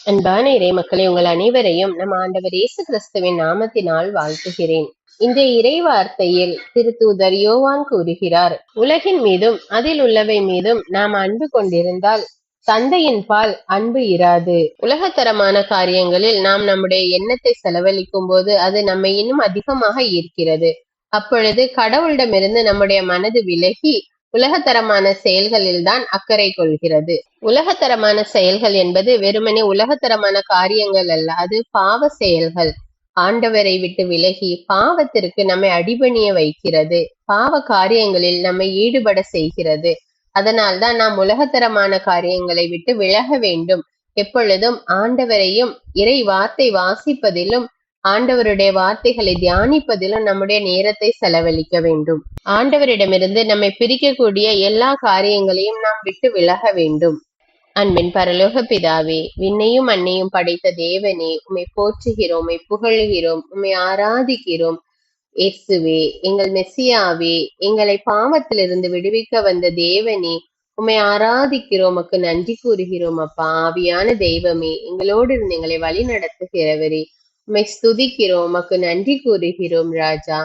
அன்பான இறை மக்களை உங்கள் அனைவரையும் நம் ஆண்டவர் இயேசு கிறிஸ்துவின் நாமத்தினால் வாழ்த்துகிறேன். இன்றைய இறை வார்த்தையில் திருத்தூதர் யோவான் கூறுகிறார், உலகின் மீதும் அதில் உள்ளவை மீதும் நாம் அன்பு கொண்டிருந்தால் தந்தையின் பால் அன்பு இராது. உலகத்தரமான காரியங்களில் நாம் நம்முடைய எண்ணத்தை செலவழிக்கும் போது அது நம்மை இன்னும் அதிகமாக ஈர்க்கிறது. அப்பொழுது கடவுளிடமிருந்து நம்முடைய மனது விலகி உலகத்தரமான செயல்களில் தான் அக்கறை கொள்கிறது. உலகத்தரமான செயல்கள் என்பது வெறுமனே உலகத்தரமான காரியங்கள் அல்ல, அது பாவ செயல்கள். ஆண்டவரை விட்டு விலகி பாவத்திற்கு நம்மை அடிபணிய வைக்கிறது, பாவ காரியங்களில் நம்மை ஈடுபட செய்கிறது. அதனால்தான் நாம் உலகத்தரமான காரியங்களை விட்டு விலக வேண்டும். எப்பொழுதும் ஆண்டவரையும் இறை வார்த்தை வாசிப்பதிலும் ஆண்டவருடைய வார்த்தைகளை தியானிப்பதிலும் நம்முடைய நேரத்தை செலவழிக்க வேண்டும். ஆண்டவரிடமிருந்து நம்மை பிரிக்கக்கூடிய எல்லா காரியங்களையும் நாம் விட்டு விலக வேண்டும். அன்பின் பரலோக பிதாவே, விண்ணையும் மண்ணையும் படைத்த தேவனே, உம்மை போற்றுகிறோம், உம்மை புகழ்கிறோம், உம்மை ஆராதிக்கிறோம். இயேசுவே, எங்கள் மெசியாவே, எங்களை பாவத்திலிருந்து விடுவிக்க வந்த தேவனே, உம்மை ஆராதிக்கிறோம், உமக்கு நன்றி கூறுகிறோம். அப்பா, ஆவியான தெய்வமே, எங்களோடு இருந்து எங்களை வழி நடத்துகிறவரே, உம்மை ஸ்துதிக்கிறோம், உமக்கு நன்றி கூறுகிறோம். ராஜா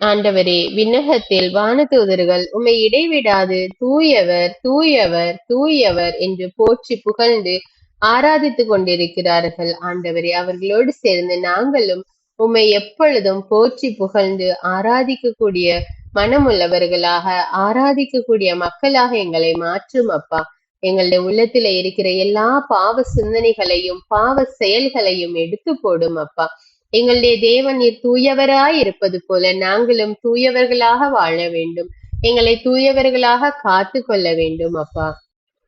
ஆண்டவரே, விண்ணகத்தில் வானதூதர்கள் உம்மை இடைவிடாது தூயவர் தூயவர் தூயவர் என்று போற்றி புகழ்ந்து ஆராதித்துக் கொண்டிருக்கிறார்கள். ஆண்டவரே, அவர்களோடு சேர்ந்து நாங்களும் உம்மை எப்பொழுதும் போற்றி புகழ்ந்து ஆராதிக்கக்கூடிய மனமுள்ளவர்களாக, ஆராதிக்கக்கூடிய மக்களாக எங்களை மாற்றும். அப்பா, எங்களுடைய உள்ளத்துல இருக்கிற எல்லா பாவ சிந்தனைகளையும் பாவ செயல்களையும் எடுத்து போடும். அப்பா, எங்களுடைய தேவன் நீர் தூயவராய் இருப்பது போல நாங்களும் தூயவர்களாக வாழ வேண்டும். எங்களை தூயவர்களாக காத்து கொள்ள வேண்டும். அப்பா,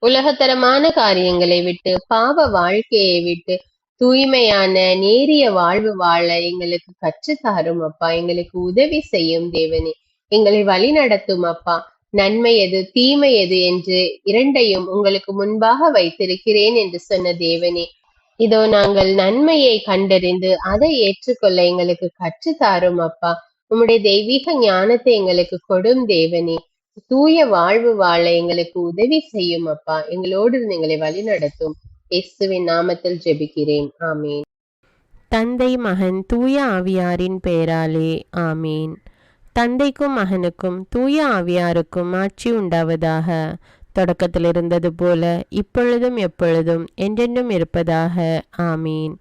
உலகத்தரமான காரியங்களை விட்டு பாவ வாழ்க்கையை விட்டு தூய்மையான நேரிய வாழ்வு வாழ எங்களுக்கு கற்றுத்தாரும். அப்பா, எங்களுக்கு உதவி செய்யும் தேவனே, எங்களை வழி நடத்தும். அப்பா, நன்மை எது தீமை எது என்று இரண்டையும் உங்களுக்கு முன்பாக வைத்திருக்கிறேன் என்று சொன்ன தேவனே, இதோ நாங்கள் நன்மையை கண்டறிந்து அதை ஏற்றுக்கொள்ள எங்களுக்கு கற்றுத்தாரும். அப்பா, உம்முடைய தெய்வீக ஞானத்தை எங்களுக்கு கொடும் தேவனே, தூய வாழ்வு வாழ எங்களுக்கு உதவி செய்யும். அப்பா, எங்களோடு எங்களை வழி நடத்தும். இயேசுவின் நாமத்தில் ஜெபிக்கிறேன், ஆமீன். தந்தை மகன் தூய ஆவியாரின் பெயராலே ஆமீன். தந்தைக்கும் மகனுக்கும் தூய ஆவியாருக்கும் ஆட்சி உண்டாவதாக. தொடக்கத்தில் இருந்தது போல இப்பொழுதும் எப்பொழுதும் என்றென்றும் இருப்பதாக ஆமீன்.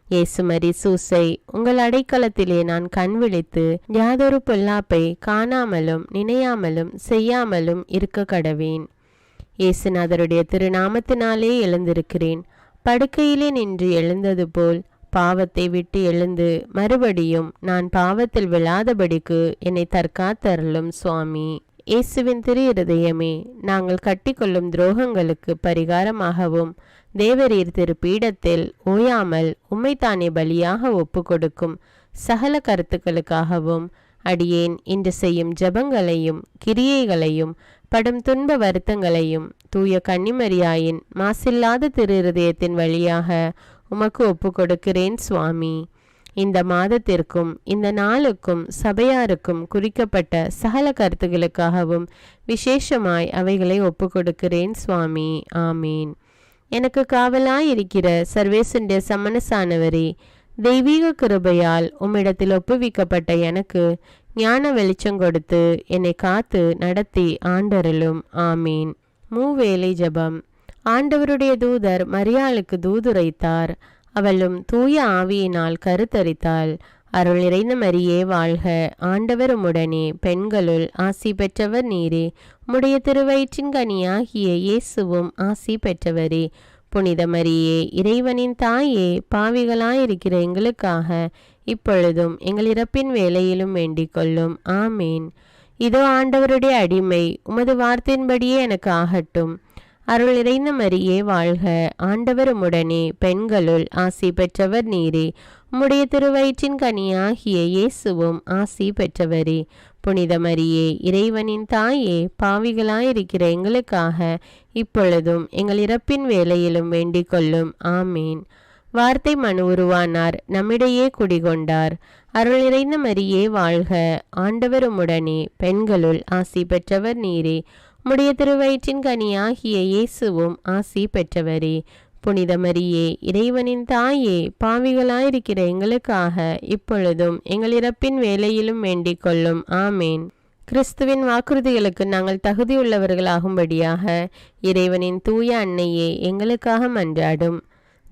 இயேசுமரி சூசை, உங்கள் அடைக்கலத்திலே நான் கண் விழித்து யாதொரு பொல்லாப்பை காணாமலும் நினையாமலும் செய்யாமலும் இருக்க கடவேன். இயேசுநாதருடைய திருநாமத்தினாலே எழுந்திருக்கிறேன். படுக்கையிலே நின்று எழுந்தது போல் பாவத்தை விட்டு எழுந்து மறுபடியும் நான் பாவத்தில் விழாதபடிக்கு என்னை தற்காத்தருளும் சுவாமி. இயேசுவின் திரு இருதயமே, நாங்கள் கட்டிக்கொள்ளும் துரோகங்களுக்கு பரிகாரமாகவும் தேவரீர் திரு பீடத்தில் ஓயாமல் உம்மைத்தானே பலியாக ஒப்பு கொடுக்கும் சகல கருத்துக்களுக்காகவும் அடியேன் இன்று செய்யும் ஜபங்களையும் கிரியைகளையும் படும் துன்ப வருத்தங்களையும் தூய கன்னிமரியாயின் மாசில்லாத திரு இருதயத்தின் வழியாக உமக்கு ஒப்பு கொடுக்கிறேன் சுவாமி. இந்த மாதத்திற்கும் இந்த நாளுக்கும் சபையாருக்கும் குறிக்கப்பட்ட சகல கருத்துகளுக்காகவும் விசேஷமாய் அவைகளை ஒப்பு கொடுக்கிறேன் சுவாமி. ஆமீன். எனக்கு காவலாயிருக்கிற சர்வேசுடைய சமனசானவரே, தெய்வீக கிருபையால் உம்மிடத்தில் ஒப்புவிக்கப்பட்ட எனக்கு ஞான வெளிச்சம் கொடுத்து என்னை காத்து நடத்தி ஆண்டருளும். ஆமீன். மூவேளை ஜபம். ஆண்டவருடைய தூதர் மரியாளுக்கு தூதுரைத்தார். அவளும் தூய ஆவியினால் கருத்தரித்தாள். அருள் நிறைந்த மரியே வாழ்க, ஆண்டவர் உம்முடனே, பெண்களுள் ஆசி பெற்றவர் நீரே. உம்முடைய திருவயிற்றின் கனியாகிய இயேசுவும் ஆசி பெற்றவரே. புனித மரியே, இறைவனின் தாயே, பாவிகளாயிருக்கிற எங்களுக்காக இப்பொழுதும் எங்கள் இறப்பின் வேளையிலும் வேண்டிக் கொள்ளும். ஆமீன். இதோ ஆண்டவருடைய அடிமை, உமது வார்த்தையின்படியே எனக்கு ஆகட்டும். அருள் நிறைந்த மரியே வாழ்க, ஆண்டவர் உம்முடனே, பெண்களுள் ஆசி பெற்றவர் நீரே. உம்முடைய திருவயிற்றின் கனியாகிய இயேசுவும் ஆசி பெற்றவரே. புனித மரியே, இறைவனின் தாயே, பாவிகளாயிருக்கிற எங்களுக்காக இப்பொழுதும் எங்கள் இறப்பின் வேளையிலும் வேண்டிக் கொள்ளும். ஆமீன். வார்த்தை மனு உருவானார், நம்மிடையே குடிகொண்டார். அருள் நிறைந்த மரியே வாழ்க, ஆண்டவர் உம்முடனே, பெண்களுள் ஆசி பெற்றவர் நீரே. உம்முடைய திருவயிற்றின் கனியாகிய இயேசுவும் ஆசி பெற்றவரே. புனித மரியே, இறைவனின் தாயே, பாவிகளாயிருக்கிற எங்களுக்காக இப்பொழுதும் எங்கள் இறப்பின் வேளையிலும் வேண்டிக் கொள்ளும். ஆமேன். கிறிஸ்துவின் வாக்குறுதிகளுக்கு நாங்கள் தகுதியுள்ளவர்களாகும்படியாக இறைவனின் தூய அன்னையே, எங்களுக்காக மன்றாடும்.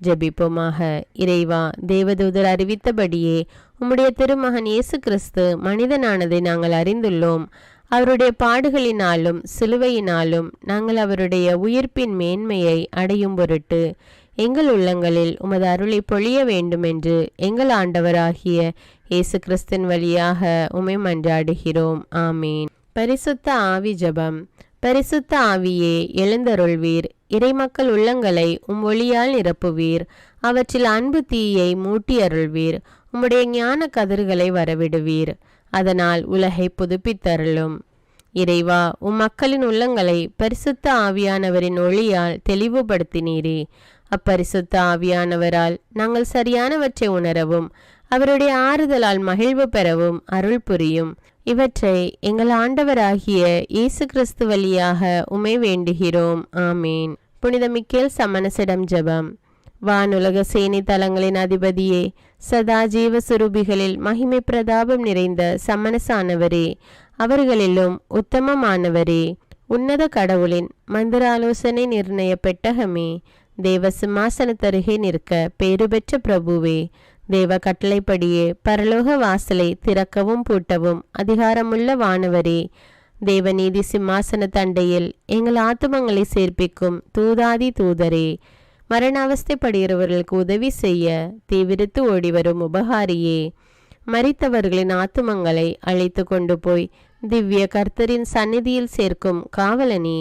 ஜெபிப்போமாக. இறைவா, தேவதூதர் அறிவித்தபடியே உம்முடைய திருமகன் இயேசு கிறிஸ்து மனிதனானதை நாங்கள் அறிந்துள்ளோம். அவருடைய பாடுகளினாலும் சிலுவையினாலும் நாங்கள் அவருடைய உயிர்ப்பின் மேன்மையை அடையும் பொருட்டு எங்கள் உள்ளங்களில் உமது அருளை பொழிய வேண்டுமென்று எங்கள் ஆண்டவராகிய இயேசு கிறிஸ்தின் வழியாக உம்மை மன்றாடுகிறோம். ஆமீன். பரிசுத்த ஆவி ஜெபம். பரிசுத்த ஆவியே, எழுந்தருள்வீர். இறைமக்கள் உள்ளங்களை ஒளியால் நிரப்புவீர். அவற்றில் அன்பு தீயை மூட்டி அருள்வீர். உம்முடைய ஞான கதிர்களை வரவிடுவீர். அதனால் உலகை புதுப்பித்தருளும். இறைவா, மக்களின் உள்ளங்களை பரிசுத்த ஆவியானவரின் ஒளியால் தெளிவுபடுத்தினீரே. அப்பரிசுத்த ஆவியானவரால் நாங்கள் சரியானவற்றை உணரவும் அவருடைய ஆறுதலால் மகிழ்வு பெறவும் அருள் புரியும். இவற்றை எங்கள் ஆண்டவராகிய இயேசு கிறிஸ்து வழியாக உம்மை வேண்டுகிறோம். ஆமீன். புனித மிக்கேல் சமணசிடம் ஜெபம். வானுலக சேனை தலங்களின் அதிபதியே, சதா ஜீவ சுரூபிகளில் மகிமை பிரதாபம் நிறைந்த சமணசானவரே, அவர்களிலும் உத்தமமானவரே, உன்னத கடவுளின் மந்திர ஆலோசனை நிர்ணய பெட்டகமே, தேவ சிம்மாசனத்தருகே நிற்க பேறு பெற்ற பிரபுவே, தேவ கட்டளைப்படியே பரலோக வாசலை திறக்கவும் பூட்டவும் அதிகாரமுள்ள வானவரே, தேவநீதி சிம்மாசன தண்டையில் எங்கள் ஆத்துமங்களை சேர்ப்பிக்கும் தூதாதி தூதரே, மரண அவஸ்தைப்படுகிறவர்களுக்கு உதவி செய்ய தீவிரித்து ஓடிவரும் உபகாரியே, மரித்தவர்களின் ஆத்துமங்களை அழைத்து கொண்டு போய் திவ்ய கர்த்தரின் சந்நிதியில் சேர்க்கும் காவலனே,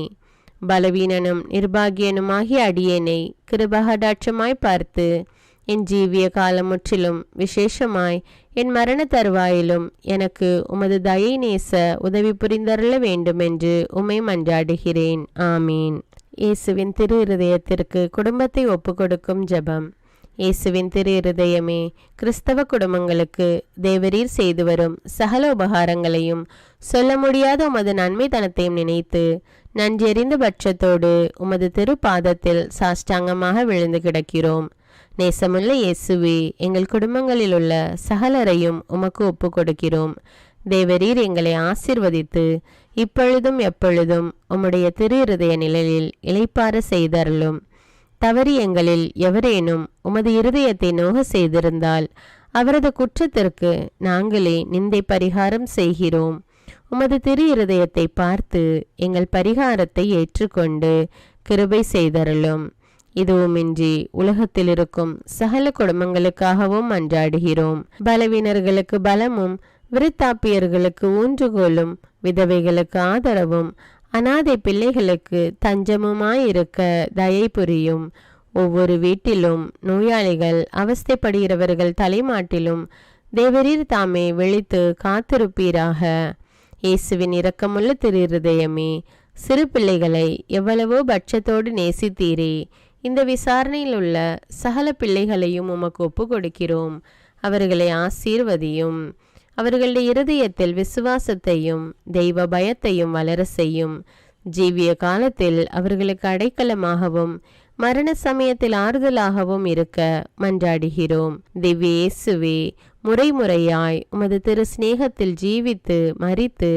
பலவீனனும் நிர்பாகியனுமாகிய அடியேனை கிருபகடாட்சமாய் பார்த்து என் ஜீவிய காலம் முற்றிலும் விசேஷமாய் என் மரண தருவாயிலும் எனக்கு உமது தயை நேச உதவி புரிந்தருள வேண்டுமென்று உம்மை மன்றாடுகிறேன். ஆமீன். இயேசுவின் திரு இருதயத்திற்கு குடும்பத்தை ஒப்புக்கொடுக்கும் ஜெபம். இயேசுவின் திரு இருதயமே, கிறிஸ்தவ குடும்பங்களுக்கு தேவரீர் செய்து வரும் சகல உபகாரங்களையும் சொல்ல முடியாத உமது நன்மைத்தனத்தையும் நினைத்து நன்றெறிந்த பட்சத்தோடு உமது திரு பாதத்தில் சாஷ்டாங்கமாக விழுந்து கிடக்கிறோம். நேசமுள்ள இயேசுவே, எங்கள் குடும்பங்களில் உள்ள சகலரையும் உமக்கு ஒப்பு கொடுக்கிறோம். தேவரீர் எங்களை ஆசீர்வதித்து இப்பொழுதும் எப்பொழுதும் உம்முடைய திரு இருதய நிழலில் இளைப்பாற செய்தருளும். தவறி எங்களில் எவரேனும் உமது இருதயத்தை நோக செய்திருந்தால் அவரது குற்றத்திற்கு நாங்களே நிந்தை பரிகாரம் செய்கிறோம். உமது திரு இருதயத்தை பார்த்து எங்கள் பரிகாரத்தை ஏற்றுக்கொண்டு கிருபை செய்தருளும். இதுவுமின்றி உலகத்தில் இருக்கும் சகல குடும்பங்களுக்காகவும் மன்றாடுகிறோம். பலவீனர்களுக்கு பலமும், விருத்தாப்பியர்களுக்கு ஊன்றுகோலும், விதவைகளுக்கு ஆதரவும், அனாதை பிள்ளைகளுக்கு தஞ்சமுமாயிருக்க தயை புரியும். ஒவ்வொரு வீட்டிலும் நோயாளிகள் அவஸ்தைப்படுகிறவர்கள் தலைமாட்டிலும் தேவரீர் தாமே விழித்து காத்திருப்பீராக. இயேசுவின் இரக்கமுள்ள திரு இருதயமே, சிறு பிள்ளைகளை எவ்வளவோ பட்சத்தோடு நேசித்தீரே. இந்த விசாரணையில் உள்ள சகல பிள்ளைகளையும் உமக்கு ஒப்பு கொடுக்கிறோம். அவர்களை ஆசீர்வதியும். அவர்களுடைய இருதயத்தில் விசுவாசத்தையும் தெய்வ பயத்தையும் வளர செய்யும். ஜீவிய காலத்தில் அவர்களுக்கு அடைக்கலமாகவும் மரண சமயத்தில் ஆறுதலாகவும் இருக்க மன்றாடுகிறோம். திவ்ய இயேசுவே, முறைமுறையாய் உமது திரு சிநேகத்தில் ஜீவித்து மரித்து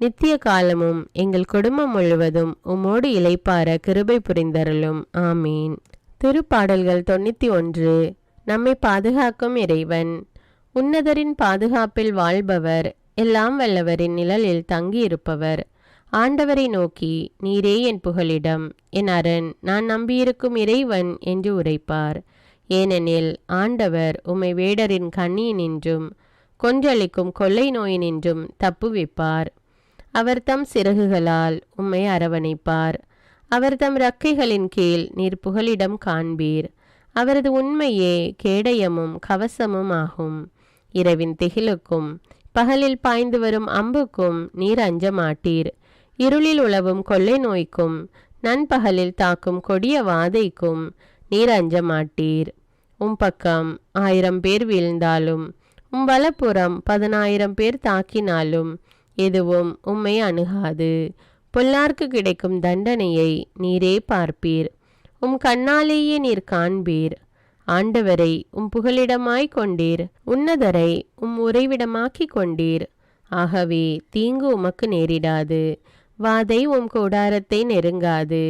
நித்திய காலமும் எங்கள் குடும்பம் முழுவதும் உம்மோடு இளைப்பார கிருபை புரிந்தருளும். ஆமீன். திருப்பாடல்கள் 91. நம்மை பாதுகாக்கும் இறைவன். உன்னதரின் பாதுகாப்பில் வாழ்பவர், எல்லாம் வல்லவரின் நிழலில் தங்கியிருப்பவர். ஆண்டவரை நோக்கி, நீரே என் புகலிடம், என் அரண், நான் நம்பியிருக்கும் இறைவன் என்று உரைப்பார். ஏனெனில் ஆண்டவர் உம்மை வேடரின் கண்ணியினின்றும் கொன்றளிக்கும் கொள்ளை நோயினின்றும் தப்புவிப்பார். அவர் தம் சிறகுகளால் உம்மை அரவணைப்பார். அவர் தம் இறக்கைகளின் கீழ் நீர் புகலிடம் காண்பீர். அவரது உண்மையே கேடயமும் கவசமும் ஆகும். இரவின் திகிலுக்கும் பகலில் பாய்ந்து வரும் அம்புக்கும் நீர் அஞ்ச மாட்டீர். இருளில் உலவும் கொள்ளை நோய்க்கும் நண்பகலில் தாக்கும் கொடிய வாதைக்கும் நீர் அஞ்ச மாட்டீர். பக்கம் 1000 பேர் வீழ்ந்தாலும் வலப்புறம் 10,000 பேர் தாக்கினாலும் எதுவும் உம்மை அணுகாது. பொல்லார்க்கு கிடைக்கும் தண்டனையை நீரே பார்ப்பீர். உம் கண்ணாலேயே நீர் காண்பீர். ஆண்டவரை உம் புகலிடமாய் கொண்டீர், உன்னதரை உம் உறைவிடமாக்கிக் கொண்டீர். ஆகவே தீங்கு உமக்கு நேரிடாது, வாதை உம் கூடாரத்தை நெருங்காது.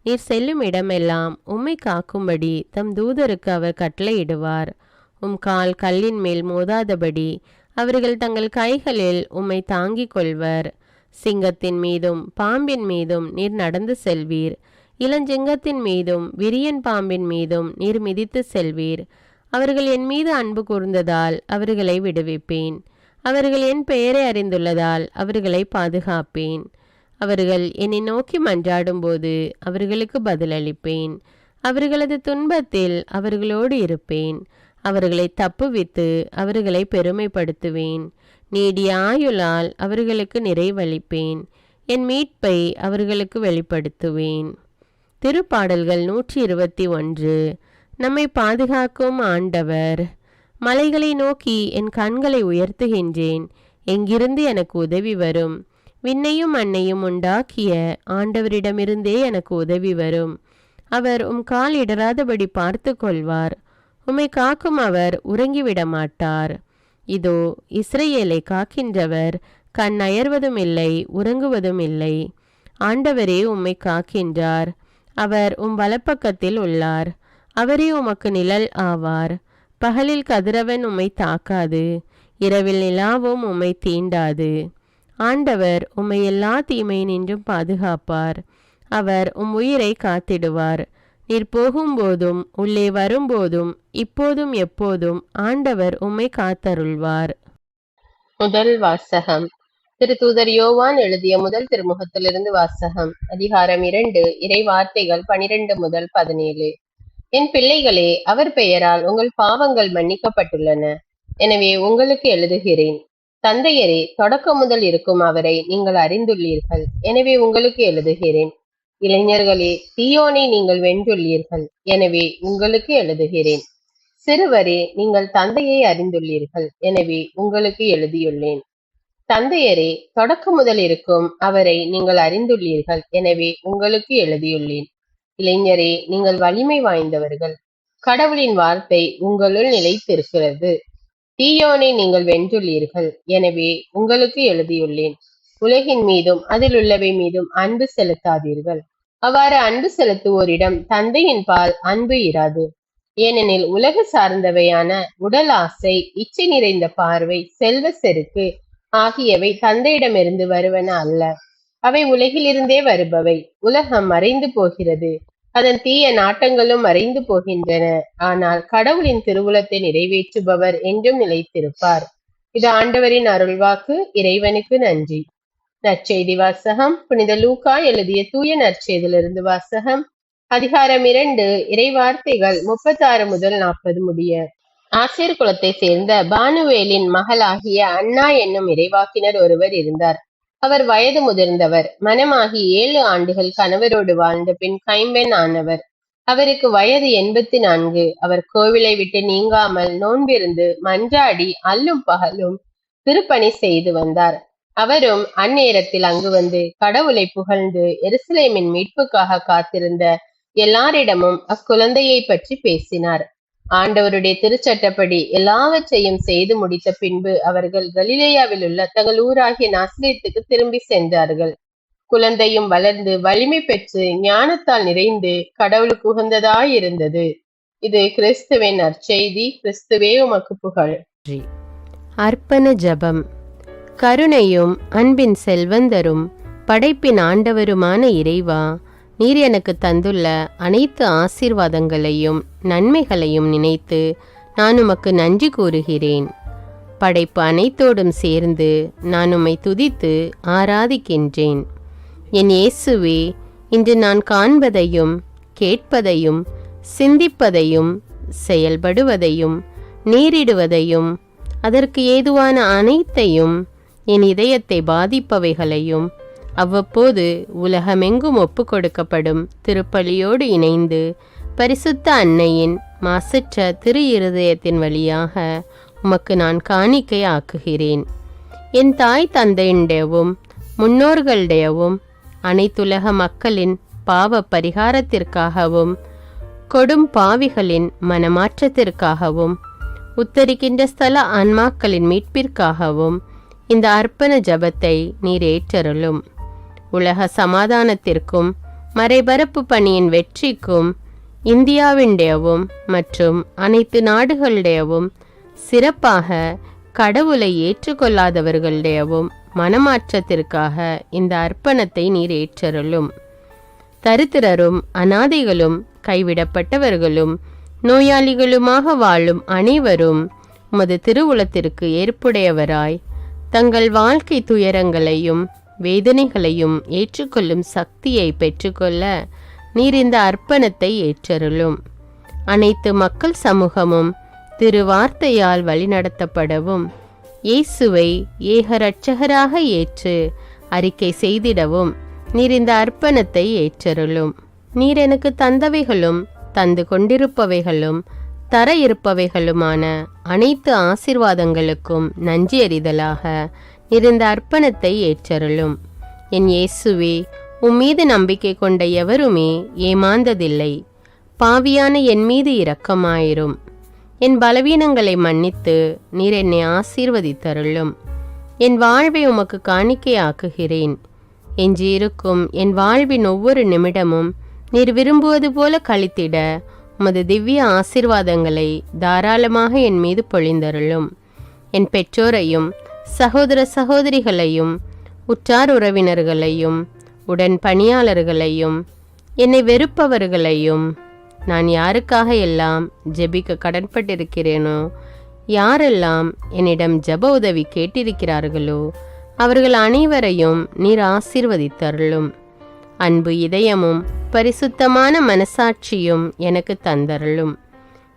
நீர் செல்லும் இடமெல்லாம் உம்மை காக்கும்படி தம் தூதருக்கு அவர் கட்டளையிடுவார். உம் கால் கல்லின் மேல் மோதாதபடி அவர்கள் தங்கள் கைகளில் உம்மை தாங்கிக் கொள்வர். சிங்கத்தின் மீதும் பாம்பின் மீதும் நீர் நடந்து செல்வீர், இளஞ்சிங்கத்தின் மீதும் விரியன் பாம்பின் மீதும் நீர் மிதித்து செல்வீர். அவர்கள் என் மீது அன்பு கூர்ந்ததால் அவர்களை விடுவிப்பேன். அவர்கள் என் பெயரை அறிந்துள்ளதால் அவர்களை பாதுகாப்பேன். அவர்கள் என்னை நோக்கி மன்றாடும்போது அவர்களுக்கு பதிலளிப்பேன். அவர்களது துன்பத்தில் அவர்களோடு இருப்பேன். அவர்களை தப்புவித்து அவர்களை பெருமைப்படுத்துவேன். நீடிய ஆயுளால் அவர்களுக்கு நிறைவளிப்பேன். என் மீட்பை அவர்களுக்கு வெளிப்படுத்துவேன். திருப்பாடல்கள் 121. நம்மை பாதுகாக்கும் ஆண்டவர். மலைகளை நோக்கி என் கண்களை உயர்த்துகின்றேன். எங்கிருந்து எனக்கு உதவி வரும்? விண்ணையும் மண்ணையும் உண்டாக்கிய ஆண்டவரிடமிருந்தே எனக்கு உதவி வரும். அவர் உம் கால் இடராதபடி பார்த்து கொள்வார். உம்மை காக்கும் அவர் உறங்கிவிட மாட்டார். இதோ இஸ்ரவேலை காக்கின்றவர் கண் அயர்வதும் இல்லை, உறங்குவதும் இல்லை. ஆண்டவரே உம்மை காக்கின்றார். அவர் உம் வலப்பக்கத்தில் உள்ளார். அவரே உமக்கு நிழல் ஆவார். பகலில் கதிரவன் உம்மை தாக்காது, இரவில் நிலாவும் உம்மை தீண்டாது. ஆண்டவர் உம்மை எல்லா தீமையினின்றும் பாதுகாப்பார். அவர் உம் உயிரை காத்திடுவார். நீர் போகும்போதும் உள்ளே வரும்போதும் இப்போதும் எப்போதும் ஆண்டவர் உம்மை காத்தருள்வார். முதல் வாசகம். திருத்தூதர் யோவான் எழுதிய முதல் திருமுகத்திலிருந்து வாசகம். அதிகாரம் 2, இறை வார்த்தைகள் 12 முதல் 17. என் பிள்ளைகளே, அவர் பெயரால் உங்கள் பாவங்கள் மன்னிக்கப்பட்டுள்ளன. எனவே உங்களுக்கு எழுதுகிறேன். தந்தையரே, தொடக்கம் முதல் இருக்கும் அவரை நீங்கள் அறிந்துள்ளீர்கள். எனவே உங்களுக்கு எழுதுகிறேன். இளைஞர்களே, தீயோனை நீங்கள் வென்றுள்ளீர்கள். எனவே உங்களுக்கு எழுதுகிறேன். சிறுவரே, நீங்கள் தந்தையை அறிந்துள்ளீர்கள். எனவே உங்களுக்கு எழுதியுள்ளேன். தந்தையரே, தொடக்கம் முதல் இருக்கும் அவரை நீங்கள் அறிந்துள்ளீர்கள். எனவே உங்களுக்கு எழுதியுள்ளேன். இளைஞரே, நீங்கள் வலிமை வாய்ந்தவர்கள். கடவுளின் வார்த்தை உங்களுள் நிலைத்திருக்கிறது. தீயோனை நீங்கள் வென்றுள்ளீர்கள். எனவே உங்களுக்கு எழுதியுள்ளேன். உலகின் மீதும் அதில் உள்ளவை மீதும் அன்பு செலுத்தாதீர்கள். அவ்வாறு அன்பு செலுத்துவோரிடம் தந்தையின் பால் அன்பு இராது. ஏனெனில் உலக சார்ந்தவையான உடல் ஆசை, இச்சை நிறைந்த பார்வை, செல்வ செருக்கு ஆகியவை தந்தையிடமிருந்து வருவன அல்ல. அவை உலகிலிருந்தே வருபவை. உலகம் மறைந்து போகிறது, அதன் தீய நாட்டங்களும் மறைந்து போகின்றன. ஆனால் கடவுளின் திருவுளத்தை நிறைவேற்றுபவர் என்றும் நிலைத்திருப்பார். இது ஆண்டவரின் அருள்வாக்கு. இறைவனுக்கு நன்றி. நற்செய்தி வாசகம். புனித லூக்கா எழுதிய தூய நற்செய்தியிலிருந்து வாசகம். அதிகாரம் 2, இறை வார்த்தைகள் 36 முதல் 40 முடிய. ஆசிர் குலத்தை சேர்ந்த பானுவேலின் மகளாகிய அண்ணா என்னும் இறைவாக்கினர் ஒருவர் இருந்தார். அவர் வயது முதிர்ந்தவர். மனமாகி 7 ஆண்டுகள் கணவரோடு வாழ்ந்த பின் கைம்பெண் ஆனவர். அவருக்கு வயது 84. அவர் கோவிலை விட்டு நீங்காமல் நோன்பிருந்து மன்றாடி அல்லும் பகலும் திருப்பணி செய்து வந்தார். அவரும் அந்நேரத்தில் அங்கு வந்து கடவுளை புகழ்ந்து எருசலேமின் மீட்புக்காக காத்திருந்த எல்லாரிடமும் அக்குழந்தையை பற்றி பேசினார். ஆண்டவருடைய திருச்சட்டப்படி எல்லாவற்றையும் செய்து முடித்த பின்பு அவர்கள் கலிலேயாவில் உள்ள தங்கள் ஊராகிய நாசரேத்துக்கு திரும்பி சென்றார்கள். குழந்தையும் வளர்ந்து வலிமை பெற்று ஞானத்தால் நிறைந்து கடவுளுக்கு உகந்ததாயிருந்தது. இது கிறிஸ்துவின் நற்செய்தி. கிறிஸ்துவே உமக்கு புகழ். அர்ப்பண ஜெபம். கருணையும் அன்பின் செல்வந்தரும் படைப்பின் ஆண்டவருமான இறைவா, நீர் எனக்கு தந்துள்ள அனைத்து ஆசீர்வாதங்களையும் நன்மைகளையும் நினைத்து நான் உமக்கு நன்றி கூறுகிறேன். படைப்பு அனைத்தோடும் சேர்ந்து நான் உம்மை துதித்து ஆராதிக்கின்றேன். என் இயேசுவே, இன்று நான் காண்பதையும் கேட்பதையும் சிந்திப்பதையும் செயல்படுவதையும் நேரிடுவதையும் அதற்கு ஏதுவான அனைத்தையும் என் இதயத்தை பாதிப்பவைகளையும் அவ்வப்போது உலகமெங்கும் ஒப்பு கொடுக்கப்படும் திருப்பலியோடு இணைந்து பரிசுத்த அன்னையின் மாசற்ற திரு இருதயத்தின் வழியாக உமக்கு நான் காணிக்கை ஆக்குகிறேன். என் தாய் தந்தையுடையவும் முன்னோர்களுடையவும் அனைத்துலக மக்களின் பாவ பரிகாரத்திற்காகவும் கொடும் பாவிகளின் மனமாற்றத்திற்காகவும் உத்தரிக்கின்ற ஸ்தல ஆன்மாக்களின் மீட்பிற்காகவும் இந்த அர்ப்பண ஜபத்தை நீர் ஏற்றருளும். உலக சமாதானத்திற்கும் மறைபரப்பு பணியின் வெற்றிக்கும் இந்தியாவின்டையவும் மற்றும் அனைத்து நாடுகளுடையவும் சிறப்பாக கடவுளை ஏற்றுக்கொள்ளாதவர்களுடையவும் மனமாற்றத்திற்காக இந்த அர்ப்பணத்தை நீர் ஏற்றருளும். தரித்திரரும் அனாதைகளும் கைவிடப்பட்டவர்களும் நோயாளிகளுமாக வாழும் அனைவரும் உமது திருவுளத்திற்கு ஏற்புடையவராய் தங்கள் வாழ்க்கை துயரங்களையும் வேதனைகளையும் ஏற்றுக்கொள்ளும் சக்தியை பெற்றுக்கொள்ள நீர் இந்த அர்ப்பணத்தை ஏற்றருளும். அனைத்து மக்கள் சமூகமும் திருவார்த்தையால் வழிநடத்தப்படவும் இயேசுவை ஏக இரட்சகராக ஏற்று அறிக்கை செய்திடவும் நீர் இந்த அர்ப்பணத்தை ஏற்றருளும். நீர் எனக்கு தந்தவைகளும் தந்து கொண்டிருப்பவைகளும் தர இருப்பவைகளுமான அனைத்து ஆசீர்வாதங்களுக்கும் நன்றி அறிதலாக நீர் இந்த அர்ப்பணத்தை ஏற்றருளும். என் இயேசுவே, உம்மீது நம்பிக்கை கொண்ட எவருமே ஏமாந்ததில்லை. பாவியான என் மீது இரக்கமாயிரும். என் பலவீனங்களை மன்னித்து நீர் என்னை ஆசீர்வதித்தருளும். என் வாழ்வை உமக்கு காணிக்கையாக்குகிறேன். எஞ்சியிருக்கும் என் வாழ்வின் ஒவ்வொரு நிமிடமும் நீர் விரும்புவது போல கழித்திட உமது திவ்ய ஆசீர்வாதங்களை தாராளமாக என் மீது பொழிந்தருளும். என் பெற்றோரையும் சகோதர சகோதரிகளையும் உற்றார் உறவினர்களையும் உடன் பணியாளர்களையும் என்னை வெறுப்பவர்களையும் நான் யாருக்காக எல்லாம் ஜெபிக்க கடன்பட்டிருக்கிறேனோ, யாரெல்லாம் என்னிடம் ஜெப உதவி கேட்டிருக்கிறார்களோ அவர்கள் அனைவரையும் நீர் ஆசீர்வதித்தருளும். அன்பு இதயமும் பரிசுத்தமான மனசாட்சியும் எனக்கு தந்தருளும்.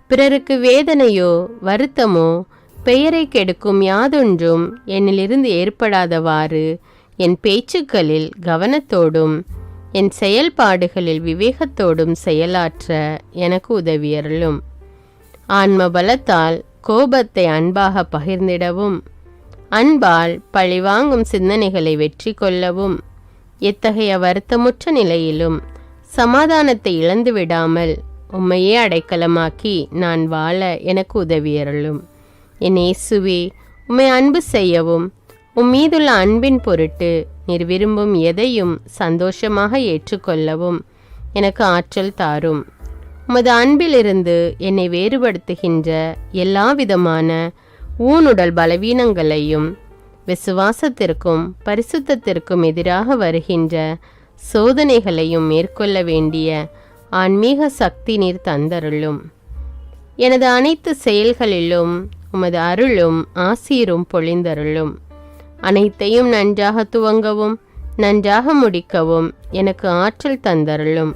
பிறருக்கு வேதனையோ வருத்தமோ பெயரை கெடுக்கும் யாதொன்றும் என்னிலிருந்து ஏற்படாதவாறு என் பேச்சுக்களில் கவனத்தோடும் என் செயல்பாடுகளில் விவேகத்தோடும் செயலாற்ற எனக்கு உதவியருளும். ஆன்ம பலத்தால் கோபத்தை அன்பாக பகிர்ந்திடவும் அன்பால் பழிவாங்கும் சிந்தனைகளை வெற்றி கொள்ளவும் எத்தகைய வருத்தமுற்ற நிலையிலும் சமாதானத்தை இழந்து விடாமல் உம்மையே அடைக்கலமாக்கி நான் வாழ எனக்கு உதவியருளும். என் இயேசுவே, உம்மை அன்பு செய்யவும் உம்மீதுள்ள அன்பின் பொருட்டு நீர் விரும்பும் எதையும் சந்தோஷமாக ஏற்றுக்கொள்ளவும் எனக்கு ஆற்றல் தாரும். உமது அன்பிலிருந்து என்னை வேறுபடுத்துகின்ற எல்லா விதமான ஊனுடல் பலவீனங்களையும் விசுவாசத்திற்கும் பரிசுத்தத்திற்கும் எதிராக வருகின்ற சோதனைகளையும் மேற்கொள்ள வேண்டிய ஆன்மீக சக்தி நீர் தந்தருளும். எனது அனைத்து செயல்களிலும் உமது அருளும் ஆசீரும் பொழிந்தருளும். அனைத்தையும் நன்றாக துவங்கவும் நன்றாக முடிக்கவும் எனக்கு ஆற்றல் தந்தருளும்.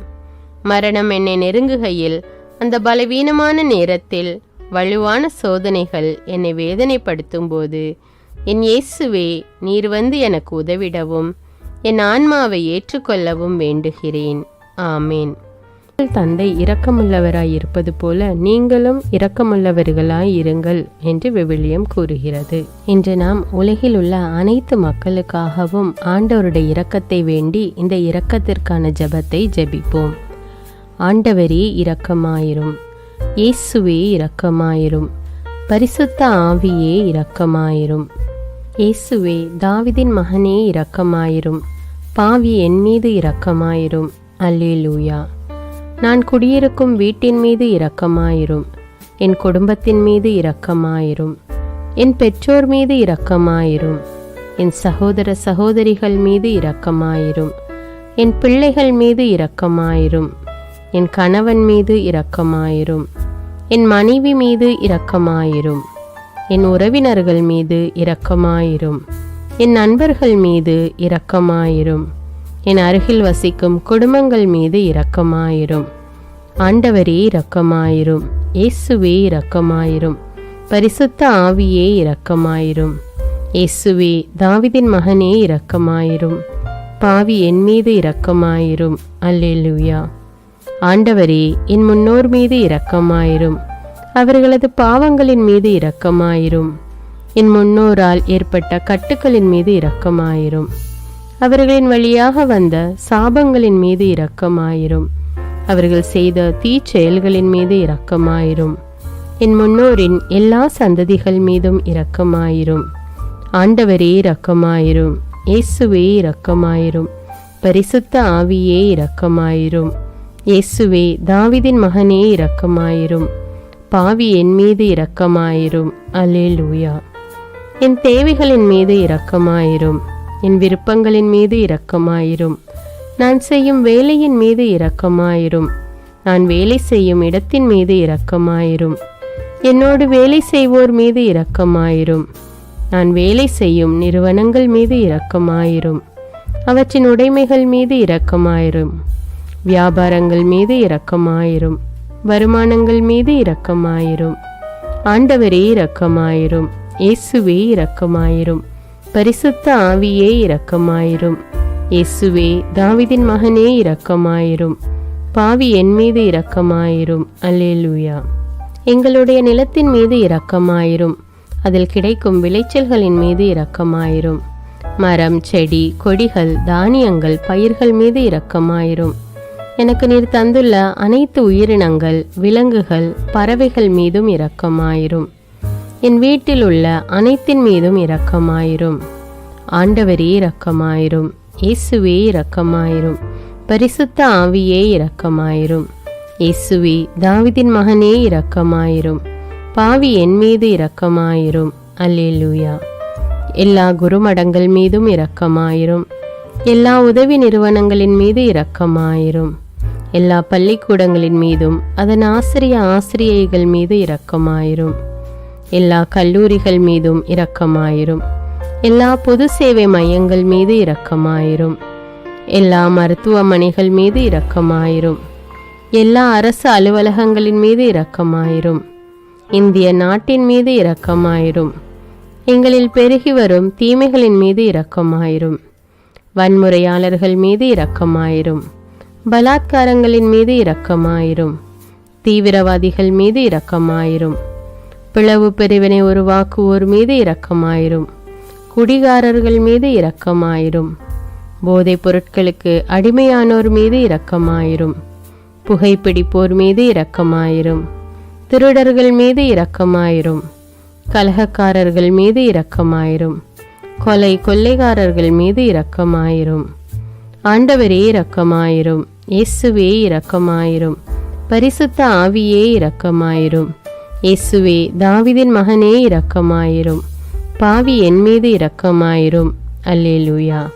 மரணம் என்னை நெருங்குகையில் அந்த பலவீனமான நேரத்தில் வலுவான சோதனைகள் என்னை வேதனைப்படுத்தும் போது என் இயேசுவே, நீர் வந்து எனக்கு உதவிடவும் என் ஆன்மாவை ஏற்றுக்கொள்ளவும் வேண்டுகிறேன். ஆமேன். தந்தை இரக்கமுள்ளவராய் இருப்பது போல நீங்களும் இரக்கமுள்ளவர்களாய் இருங்கள் என்று விவிலியம் கூறுகிறது. இன்று நாம் உலகில் உள்ள அனைத்து மக்களுக்காகவும் ஆண்டவருடைய இரக்கத்தை வேண்டி இந்த இரக்கத்திற்கான ஜெபத்தை ஜெபிப்போம். ஆண்டவரே இரக்கமாயிரும். இயேசுவே இரக்கமாயிரும். பரிசுத்த ஆவியே இரக்கமாயிரும். இயேசுவே, தாவீதின் மகனே இரக்கமாயிரும். பாவி என் மீது இரக்கமாயிரும். அல்லேலூயா. நான் குடியிருக்கும் வீட்டின் மீது இரக்கமாயிரும். என் குடும்பத்தின் மீது இரக்கமாயிரும். என் பெற்றோர் மீது இரக்கமாயிரும். என் சகோதர சகோதரிகள் மீது இரக்கமாயிரும். என் பிள்ளைகள் மீது இரக்கமாயிரும். என் கணவன் மீது இரக்கமாயிரும். என் மனைவி மீது இரக்கமாயிரும். என் உறவினர்கள் மீது இரக்கமாயிரும். என் நண்பர்கள் மீது இரக்கமாயிரும். என் அருகில் வசிக்கும் குடும்பங்கள் மீது இரக்கமாயிரும். ஆண்டவரே இரக்கமாயிரும். இயேசுவே இரக்கமாயிரும். பரிசுத்த ஆவியே இரக்கமாயிரும். இயேசுவே, தாவீதின் மகனே இரக்கமாயிரும். பாவி என் மீது இரக்கமாயிரும். அல்லேலூயா. ஆண்டவரே, என் முன்னோர் மீது இரக்கமாயிரும். அவர்களது பாவங்களின் மீது இரக்கமாயிரும். என் முன்னோரால் ஏற்பட்ட கட்டுக்களின் மீது இரக்கமாயிரும். அவர்களின் வழியாக வந்த சாபங்களின் மீது இரக்கமாயிரும். அவர்கள் செய்த தீச்செயல்களின் மீது இரக்கமாயிரும். என் முன்னோரின் எல்லா சந்ததிகள் மீதும் இரக்கமாயிரும். ஆண்டவரே இரக்கமாயிரும். இயேசுவே இரக்கமாயிரும். பரிசுத்த ஆவியே இரக்கமாயிரும். இயேசுவே தாவீதின் மகனே இரக்கமாயிரும். பாவி என் மீது இரக்கமாயிரும். அல்லேலூயா. என் தேவைகளின் மீது இரக்கமாயிரும். என் விருப்பங்களின் மீது இரக்கமாயிரும். நான் செய்யும் வேலையின் மீது இரக்கமாயிரும். நான் வேலை செய்யும் இடத்தின் மீது இரக்கமாயிரும். என்னோடு வேலை செய்வோர் மீது இரக்கமாயிரும். நான் வேலை செய்யும் நிறுவனங்கள் மீது இரக்கமாயிரும். அவற்றின் உடைமைகள் மீது இரக்கமாயிரும். வியாபாரங்கள் மீது இரக்கமாயிரும். வருமானங்கள் மீது இரக்கமாயிரும். ஆண்டவரே இரக்கமாயிரும். இயேசுவே இரக்கமாயிரும். பரிசுத்த ஆவியே இரக்கமாயிரும். இயேசுவே தாவீதின் மகனே இரக்கமாயிரும். பாவி என் மீது இரக்கமாயிரும். அல்லேலூயா. எங்களுடைய நிலத்தின் மீது இரக்கமாயிரும். அதில் கிடைக்கும் விளைச்சல்களின் மீது இரக்கமாயிரும். மரம், செடி, கொடிகள், தானியங்கள், பயிர்கள் மீது இரக்கமாயிரும். எனக்கு நீர் தந்துள்ள அனைத்து உயிரினங்கள், விலங்குகள், பறவைகள் மீதும் இரக்கமாயிரும். என் வீட்டில் உள்ள அனைத்தின் மீதும் இரக்கமாயிரும். ஆண்டவரே இரக்கமாயிரும். இயேசுவே இரக்கமாயிரும். பரிசுத்த ஆவியே இரக்கமாயிரும். இயேசுவே தாவீதின் மகனே இரக்கமாயிரும். பாவி என் மீது இரக்கமாயிரும். அல்லேலூயா. எல்லா குருமடங்கள் மீதும் இரக்கமாயிரும். எல்லா உதவி நிறுவனங்களின் மீது இரக்கமாயிரும். எல்லா பள்ளிக்கூடங்களின் மீதும் அதன் ஆசிரியைகள் மீது இரக்கமாயிரும். எல்லா கல்லூரிகள் மீதும் இரக்கமாயிரும். எல்லா பொது சேவை மையங்கள் மீது இரக்கமாயிரும். எல்லா மருத்துவமனைகள் மீது இரக்கமாயிரும். எல்லா அரசு அலுவலகங்களின் மீது இரக்கமாயிரும். இந்திய நாட்டின் மீது இரக்கமாயிரும். எங்களில் பெருகி வரும் தீமைகளின் மீது இரக்கமாயிரும். வன்முறையாளர்கள் மீது இரக்கமாயிரும். பலாத்காரங்களின் மீது இரக்கமாயிரும். தீவிரவாதிகள் மீது இரக்கமாயிரும். பிளவு பிரிவினை உருவாக்குவோர் மீது இரக்கமாயிரும். குடிகாரர்கள் மீது இரக்கமாயிரும். போதைப் பொருட்களுக்கு அடிமையானோர் மீது இரக்கமாயிரும். புகைப்பிடிப்போர் மீது இரக்கமாயிரும். திருடர்கள் மீது இரக்கமாயிரும். கலகக்காரர்கள் மீது இரக்கமாயிரும். கொள்ளைக்காரர்கள் மீது இரக்கமாயிரும். ஆண்டவரே இரக்கமாயிரும். இயேசுவே இரக்கமாயிரும். பரிசுத்த ஆவியே இரக்கமாயிரும். இயேசுவே தாவீதின் மகனே இரக்கமாயிரும். பாவி என் மீது இரக்கமாயிரும். அல்லேலூயா.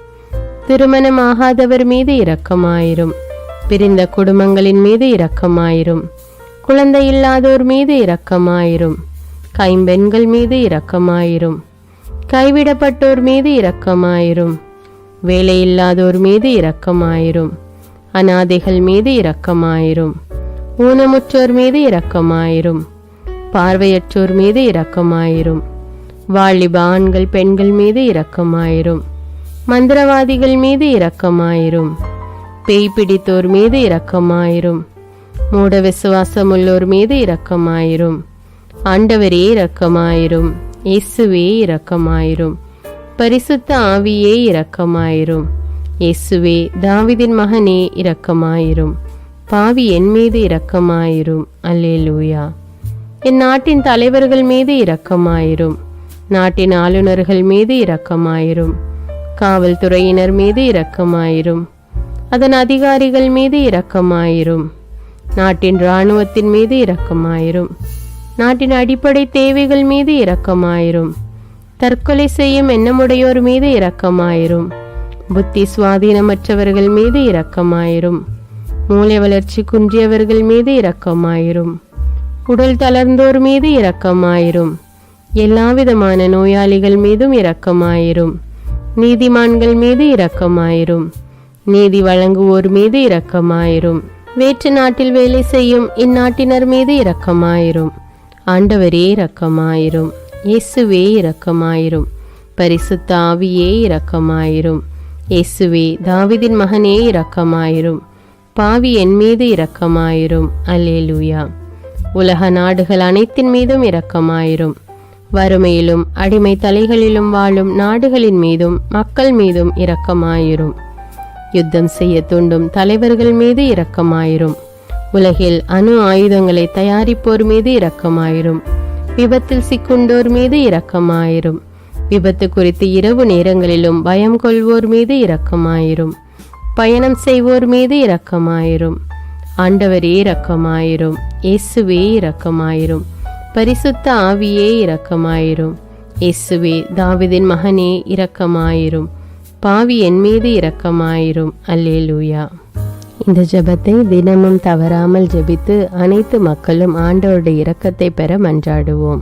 திருமணமாகாதவர் மீது இரக்கமாயிரும். பிரிந்த குடும்பங்களின் மீது இரக்கமாயிரும். குழந்தை இல்லாதோர் மீது இரக்கமாயிரும். கைம்பெண்கள் மீது இரக்கமாயிரும். கைவிடப்பட்டோர் மீது இரக்கமாயிரும். வேலையில்லாதோர் மீது இரக்கமாயிரும். அநாதைகள் மீது இரக்கமாயிரும். ஊனமுற்றோர் மீது இரக்கமாயிரும். பார்வையற்றோர் மீது இரக்கமாயிரும். வாலிப ஆண்கள் பெண்கள் மீது இரக்கமாயிரும். மந்திரவாதிகள் மீது இரக்கமாயிரும். பேய் பிடித்தோர் மீது இரக்கமாயிரும். மூட விசுவாசமுள்ளோர் மீது இரக்கமாயிரும். ஆண்டவரே இரக்கமாயிரும். இயேசுவே இரக்கமாயிரும். பரிசுத்த ஆவியே இரக்கமாயிரும். இயேசுவே தாவீதின் மகனே இரக்கமாயிரும். பாவி என் மீது இரக்கமாயிரும். அல்லேலூயா. என் நாட்டின் தலைவர்கள் மீது இரக்கமாயிரும். நாட்டின் ஆளுநர்கள் மீது இரக்கமாயிரும். காவல்துறையினர் மீது இரக்கமாயிரும். அதன் அதிகாரிகள் மீது இரக்கமாயிரும். நாட்டின் இராணுவத்தின் மீது இரக்கமாயிரும். நாட்டின் அடிப்படை தேவைகள் மீது இரக்கமாயிரும். தற்கொலை செய்யும் எண்ணமுடையோர் மீது இரக்கமாயிரும். புத்தி சுவாதீனமற்றவர்கள் மீது இரக்கமாயிரும். மூளை வளர்ச்சி குன்றியவர்கள் மீது இரக்கமாயிரும். உடல் தளர்ந்தோர் மீது இரக்கமாயிரும். எல்லாவிதமான நோயாளிகள் மீதும் இரக்கமாயிரும். நீதிமான்கள் மீது இரக்கமாயிரும். நீதி வழங்குவோர் மீது இரக்கமாயிரும். வேற்று நாட்டில் வேலை செய்யும் இந்நாட்டினர் மீது இரக்கமாயிரும். ஆண்டவரே இரக்கமாயிரும். இயேசுவே இரக்கமாயிரும். பரிசுத்த ஆவியே இரக்கமாயிரும். இயேசுவே தாவீதின் மகனே இரக்கமாயிரும். பாவி என் மீது இரக்கமாயிரும். அல்லேலூயா. உலக நாடுகள் அனைத்தின் மீதும் இரக்கமாயிரும். வறுமையிலும் அடிமை தலைகளிலும் வாழும் நாடுகளின் மீதும் மக்கள் மீதும் இரக்கமாயிரும். யுத்தம் செய்ய தூண்டும் தலைவர்கள் மீது இரக்கமாயிரும். உலகில் அணு ஆயுதங்களை தயாரிப்போர் மீது இரக்கமாயிரும். விபத்தில் சிக்குண்டோர் மீது இரக்கமாயிரும். விபத்து குறித்து இரவு நேரங்களிலும் பயம் கொள்வோர் மீது இரக்கமாயிரும். பயணம் செய்வோர் மீது இரக்கமாயிரும். ஆண்டவரே இரக்கமாயிரும். இயேசுவே இரக்கமாயிரும். பரிசுத்த ஆவியே இரக்கமாயிரும். இயேசுவே தாவீதின் மகனே இரக்கமாயிரும். பாவி என் மீது இரக்கமாயிரும். அல்லேலூயா. இந்த ஜெபத்தை தினமும் தவறாமல் ஜெபித்து அனைத்து மக்களும் ஆண்டவருடைய இரக்கத்தை பெற மன்றாடுவோம்.